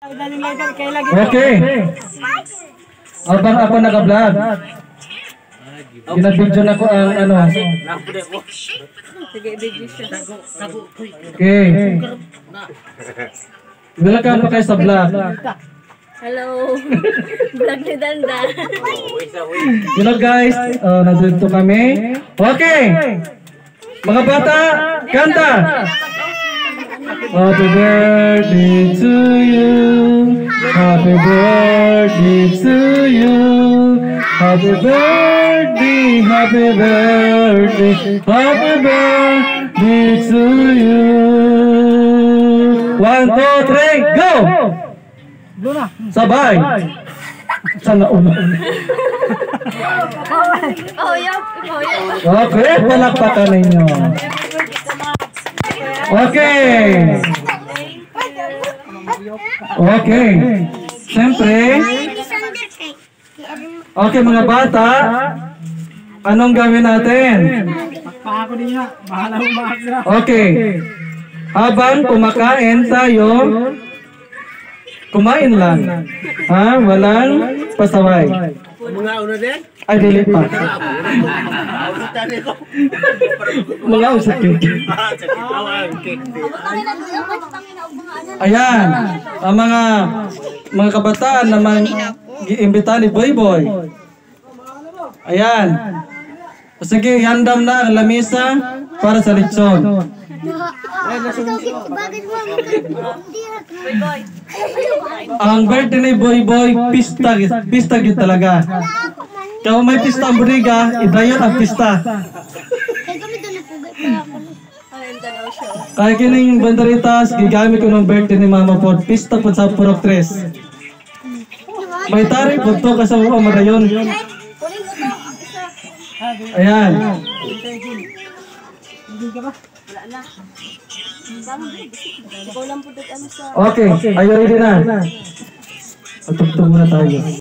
Okay. Abang ako naka-vlog. Ginabidyo na ko ang ano. Sige, video siya. Okay. Welcome pa kayo sa vlog. Hello. Vlog ni Danda. Hello guys, nandito kami. Okay. Mga bata, kanta. Happy birthday to you. Happy birthday to you. Happy birthday, happy birthday, happy birthday to you. 1, 2, 3, go! Sabay! Sana una. Oh, yup. Okay, palakpakan ninyo. Okay. Okay. Siyempre, okay mga bata, anong gawin natin? Okay. Habang kumakain tayo, kumain lang. Ha? Walang pasaway. Ay, dili pa. Mga usap yun. Ayan. Ang mga kabataan na iimbita ni Boy Boy. Ayan. Sige, handam na ang lamisa para sa lechon. Ang birthday ni Boy Boy, pista yun talaga. Kaya may pista ang buriga, idayon ang pista. Kaya kining banderitas, gigamit ko ng birthday ni Mama po, pista po sa Purok 3. May tarik po to kasi ako marayon. Ayan. Okay, are you ready na? Matugtog muna tayo.